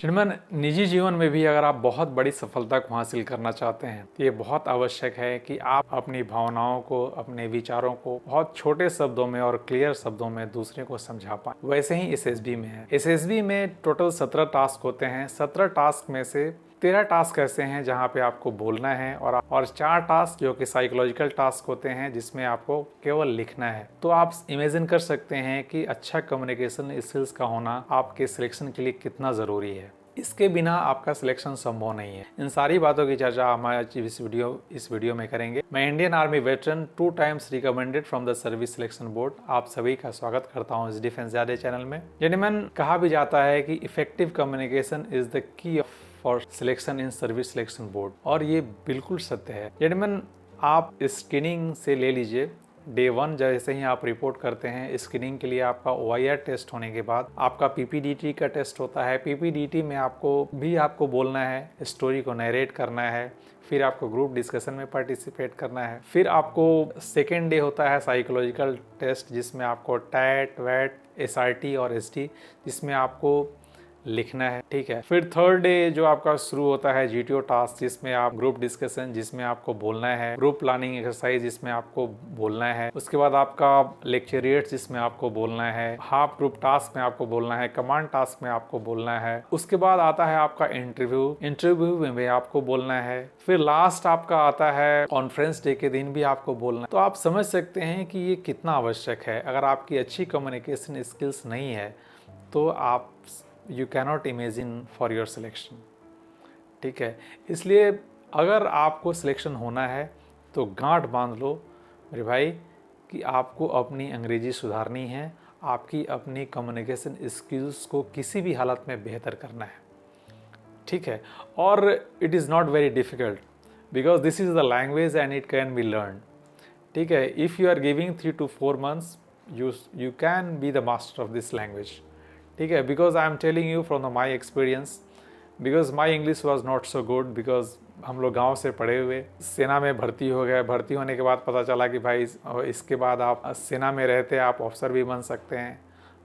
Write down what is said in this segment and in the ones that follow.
चिन्मन, निजी जीवन में भी अगर आप बहुत बड़ी सफलता को हासिल करना चाहते हैं तो ये बहुत आवश्यक है कि आप अपनी भावनाओं को, अपने विचारों को बहुत छोटे शब्दों में और क्लियर शब्दों में दूसरे को समझा पाए। वैसे ही एसएसबी में है। एसएसबी में टोटल 17 टास्क होते हैं। 17 टास्क में से 13 टास्क ऐसे हैं जहाँ पे आपको बोलना है और 4 टास्क जो कि साइकोलॉजिकल टास्क होते हैं जिसमें आपको केवल लिखना है। तो आप इमेजिन कर सकते हैं कि अच्छा कम्युनिकेशन स्किल्स का होना आपके सिलेक्शन के लिए कितना ज़रूरी है। इसके बिना आपका सिलेक्शन संभव नहीं है। इन सारी बातों की चर्चा हम आज इस वीडियो में करेंगे। मैं Indian army veteran 2 times recommended from the service selection board आप सभी का स्वागत करता हूं इस डिफेंस ज़्यादा चैनल में। जेंटलमैन, कहा भी जाता है कि effective communication is the key for selection in service selection board, और ये बिल्कुल सत्य है। जेंटलमैन, आप स्क्रीनिंग से ले लीजिए। डे 1 जैसे ही आप रिपोर्ट करते हैं, स्क्रीनिंग के लिए आपका OIR टेस्ट होने के बाद आपका PPDT का टेस्ट होता है। PPDT में आपको बोलना है, स्टोरी को नरेट करना है, फिर आपको ग्रुप डिस्कशन में पार्टिसिपेट करना है। फिर आपको सेकेंड डे होता है साइकोलॉजिकल टेस्ट, जिसमें आपको टैट, वैट, SRT और ST जिसमें आपको लिखना है, ठीक है। फिर थर्ड डे जो आपका शुरू होता है GTO टास्क, जिसमें आप ग्रुप डिस्कशन जिसमें आपको बोलना है, ग्रुप प्लानिंग एक्सरसाइज जिसमें आपको बोलना है, उसके बाद आपका लेक्चरिएट जिसमें आपको बोलना है, हाफ ग्रुप टास्क में आपको बोलना है, कमांड टास्क में आपको बोलना है। उसके बाद आता है आपका इंटरव्यू में भी आपको बोलना है। फिर लास्ट आपका आता है कॉन्फ्रेंस डे के दिन भी आपको बोलना है। तो आप समझ सकते हैं कि ये कितना आवश्यक है। अगर आपकी अच्छी कम्युनिकेशन स्किल्स नहीं है तो आप you cannot imagine for your selection, ठीक है। इसलिए अगर आपको सिलेक्शन होना है तो गांठ बांध लो मेरे भाई कि आपको अपनी अंग्रेजी सुधारनी है, आपकी अपनी कम्युनिकेशन स्किल्स को किसी भी हालत में बेहतर करना है, ठीक है। और it is not very difficult because this is the language and it can be learn, ठीक है। If you are giving 3 to 4 months you can be the master of this language, ठीक है। Because I am telling you from the my experience, because my English was not so good, because हम लोग गांव से पढ़े हुए, सेना में भर्ती हो गए। भर्ती होने के बाद पता चला कि भाई इसके बाद आप सेना में रहते आप ऑफिसर भी बन सकते हैं।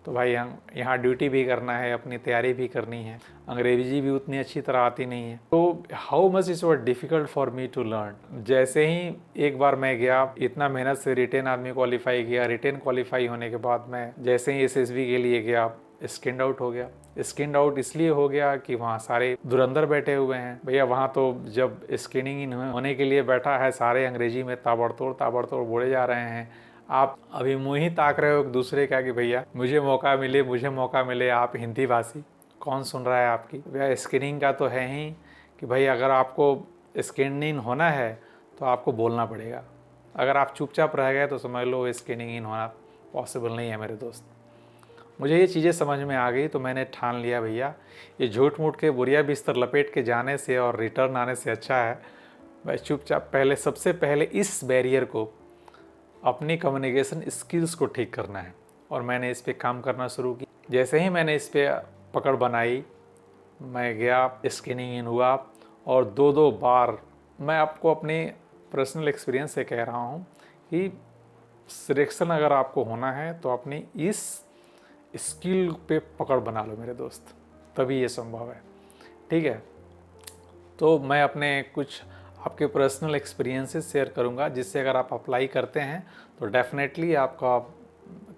तो भाई यहाँ ड्यूटी भी करना है, अपनी तैयारी भी करनी है, अंग्रेजी भी उतनी अच्छी तरह आती नहीं है। तो how much is were difficult for me to learn. जैसे ही एक बार मैं गया, इतना मेहनत से रिटेन आदमी क्वालिफाई किया, रिटेन क्वालिफाई होने के बाद मैं जैसे ही SSB के लिए गया, स्किन्ड आउट हो गया। स्किन्ड आउट इसलिए हो गया कि वहाँ सारे धुरंधर बैठे हुए हैं भैया। वहाँ तो जब स्क्रीनिंग होने के लिए बैठा है, सारे अंग्रेजी में ताबड़तोड़ बोले जा रहे हैं। आप अभी मुँह ही ताक रहे हो एक दूसरे का कि भैया मुझे मौका मिले। आप हिंदी भाषी, कौन सुन रहा है आपकी? भैया स्क्रीनिंग का तो है ही कि भाई अगर आपको स्क्रीनिंग होना है तो आपको बोलना पड़ेगा। अगर आप चुपचाप रह गए तो समझ लो स्क्रीनिंग होना पॉसिबल नहीं है मेरे दोस्त। मुझे ये चीज़ें समझ में आ गई तो मैंने ठान लिया भैया ये झूठ मूठ के बोरिया बिस्तर लपेट के जाने से और रिटर्न आने से अच्छा है मैं चुपचाप सबसे पहले इस बैरियर को, अपनी कम्युनिकेशन स्किल्स को ठीक करना है। और मैंने इस पर काम करना शुरू की। जैसे ही मैंने इस पर पकड़ बनाई, मैं गया, स्क्रीनिंग इन हुआ और 2 बार, मैं आपको अपने पर्सनल एक्सपीरियंस से कह रहा हूँ कि सिलेक्शन अगर आपको होना है तो अपनी इस स्किल पे पकड़ बना लो मेरे दोस्त, तभी ये संभव है, ठीक है। तो मैं अपने कुछ आपके पर्सनल एक्सपीरियंसेस शेयर करूंगा जिससे अगर आप अप्लाई करते हैं तो डेफिनेटली आपका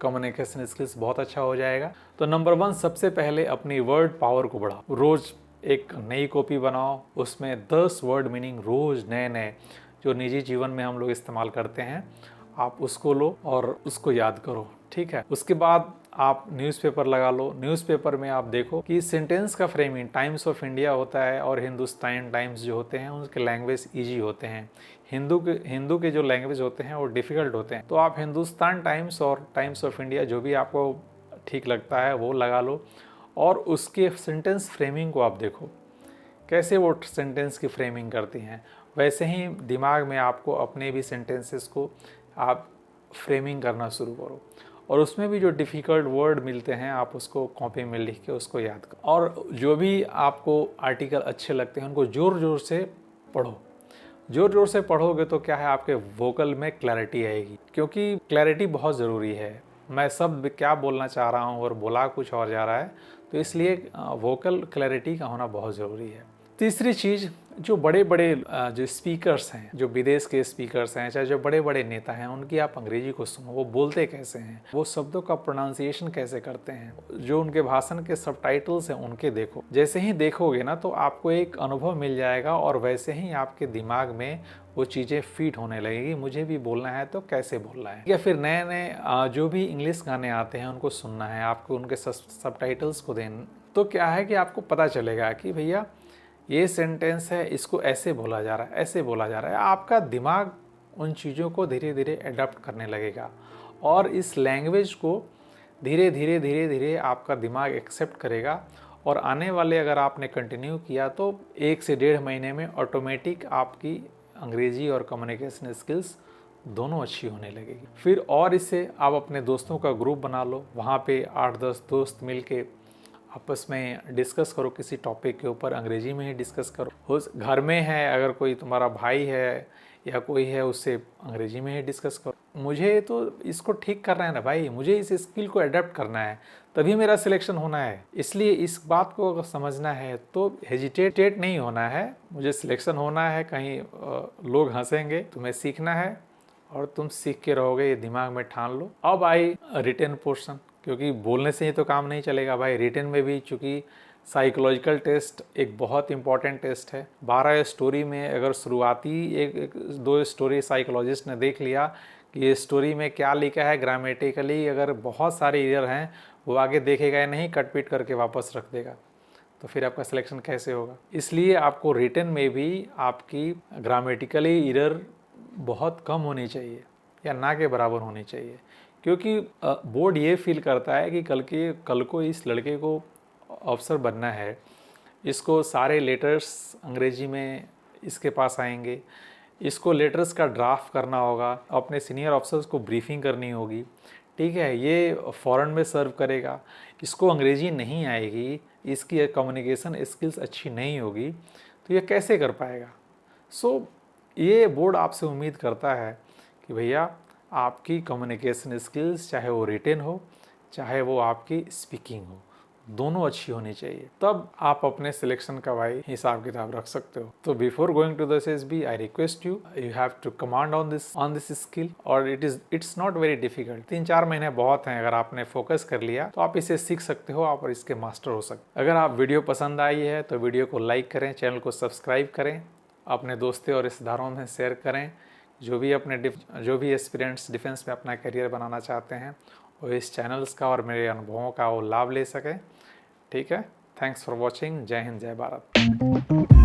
कम्युनिकेशन स्किल्स बहुत अच्छा हो जाएगा। तो नंबर 1, सबसे पहले अपनी वर्ड पावर को बढ़ाओ। रोज़ एक नई कॉपी बनाओ, उसमें 10 वर्ड मीनिंग रोज़ नए जो निजी जीवन में हम लोग इस्तेमाल करते हैं, आप उसको लो और उसको याद करो, ठीक है। उसके बाद आप न्यूज़पेपर लगा लो। न्यूज़पेपर में आप देखो कि सेंटेंस का फ्रेमिंग टाइम्स ऑफ इंडिया होता है और हिंदुस्तान टाइम्स जो होते हैं उनके लैंग्वेज इजी होते हैं। हिंदू के जो लैंग्वेज होते हैं वो डिफ़िकल्ट होते हैं। तो आप हिंदुस्तान टाइम्स और टाइम्स ऑफ इंडिया जो भी आपको ठीक लगता है वो लगा लो और उसके सेंटेंस फ्रेमिंग को आप देखो कैसे वो सेंटेंस की फ्रेमिंग करती हैं। वैसे ही दिमाग में आपको अपने भी सेंटेंसेस को आप फ्रेमिंग करना शुरू करो और उसमें भी जो डिफ़िकल्ट वर्ड मिलते हैं आप उसको कॉपी में लिख के उसको याद करो। और जो भी आपको आर्टिकल अच्छे लगते हैं उनको ज़ोर से पढ़ो। ज़ोर से पढ़ोगे तो क्या है, आपके वोकल में क्लैरिटी आएगी, क्योंकि क्लैरिटी बहुत ज़रूरी है। मैं शब्द क्या बोलना चाह रहा हूँ और बोला कुछ और जा रहा है, तो इसलिए वोकल क्लैरिटी का होना बहुत ज़रूरी है। तीसरी चीज़, जो बड़े बड़े जो स्पीकर्स हैं, जो विदेश के स्पीकर्स हैं, चाहे जो बड़े बड़े नेता हैं, उनकी आप अंग्रेजी को सुनो, वो बोलते कैसे हैं, वो शब्दों का प्रोनाउंसिएशन कैसे करते हैं, जो उनके भाषण के सबटाइटल्स हैं उनके देखो। जैसे ही देखोगे ना तो आपको एक अनुभव मिल जाएगा और वैसे ही आपके दिमाग में वो चीज़ें फिट होने लगेगी, मुझे भी बोलना है तो कैसे बोलना है। या फिर नए नए जो भी इंग्लिश गाने आते हैं उनको सुनना है, आपको उनके सबटाइटल्स को देना, तो क्या है कि आपको पता चलेगा कि भैया ये सेंटेंस है, इसको ऐसे बोला जा रहा है, ऐसे बोला जा रहा है। आपका दिमाग उन चीज़ों को धीरे धीरे अडॉप्ट करने लगेगा और इस लैंग्वेज को धीरे धीरे धीरे धीरे आपका दिमाग एक्सेप्ट करेगा। और आने वाले अगर आपने कंटिन्यू किया तो 1 से 1.5 महीने में ऑटोमेटिक आपकी अंग्रेजी और कम्युनिकेशन स्किल्स दोनों अच्छी होने लगेगी। फिर और इससे आप अपने दोस्तों का ग्रुप बना लो, वहाँ पे 8-10 दोस्त मिल के आपस में डिस्कस करो, किसी टॉपिक के ऊपर अंग्रेजी में ही डिस्कस करो। हो घर में है, अगर कोई तुम्हारा भाई है या कोई है, उससे अंग्रेजी में ही डिस्कस करो। मुझे तो इसको ठीक करना है ना भाई, मुझे इस स्किल को अडेप्ट करना है, तभी मेरा सिलेक्शन होना है। इसलिए इस बात को अगर समझना है तो हेजिटेट नहीं होना है, मुझे सिलेक्शन होना है। कहीं लोग हंसेंगे, तुम्हें सीखना है और तुम सीख के रहोगे, ये दिमाग में ठान लो। अब आई रिटन पोर्शन, क्योंकि बोलने से ही तो काम नहीं चलेगा भाई। रिटन में भी चूँकि साइकोलॉजिकल टेस्ट एक बहुत इंपॉर्टेंट टेस्ट है। 12 स्टोरी में अगर शुरुआती एक 2 स्टोरी साइकोलॉजिस्ट ने देख लिया कि ये स्टोरी में क्या लिखा है ग्रामेटिकली, अगर बहुत सारे एरर हैं, वो आगे देखेगा नहीं, कट पीट करके वापस रख देगा, तो फिर आपका सिलेक्शन कैसे होगा। इसलिए आपको रिटन में भी आपकी ग्रामेटिकली एरर बहुत कम होनी चाहिए या ना के बराबर होनी चाहिए, क्योंकि बोर्ड ये फील करता है कि कल को इस लड़के को अफसर बनना है, इसको सारे लेटर्स अंग्रेजी में इसके पास आएंगे, इसको लेटर्स का ड्राफ्ट करना होगा, अपने सीनियर ऑफिसर्स को ब्रीफिंग करनी होगी, ठीक है, ये फॉरेन में सर्व करेगा, इसको अंग्रेजी नहीं आएगी, इसकी कम्युनिकेशन स्किल्स अच्छी नहीं होगी, तो ये कैसे कर पाएगा। ये बोर्ड आपसे उम्मीद करता है कि भैया आपकी कम्युनिकेशन स्किल्स, चाहे वो रिटन हो चाहे वो आपकी स्पीकिंग हो, दोनों अच्छी होनी चाहिए, तब आप अपने सिलेक्शन का भाई हिसाब किताब रख सकते हो। तो before going to the SSB I request you have to command on this skill, और इट्स नॉट वेरी डिफिकल्ट। 3-4 महीने बहुत हैं, अगर आपने फोकस कर लिया तो आप इसे सीख सकते हो, आप और इसके मास्टर हो सकते। अगर आप वीडियो पसंद आई है तो वीडियो को लाइक करें, चैनल को सब्सक्राइब करें, अपने दोस्तों और रिश्तेदारों में शेयर करें, जो भी एस्पिरेंट्स डिफेंस में अपना करियर बनाना चाहते हैं वो इस चैनल्स का और मेरे अनुभवों का वो लाभ ले सकें। ठीक है, थैंक्स फॉर वॉचिंग। जय हिंद, जय भारत।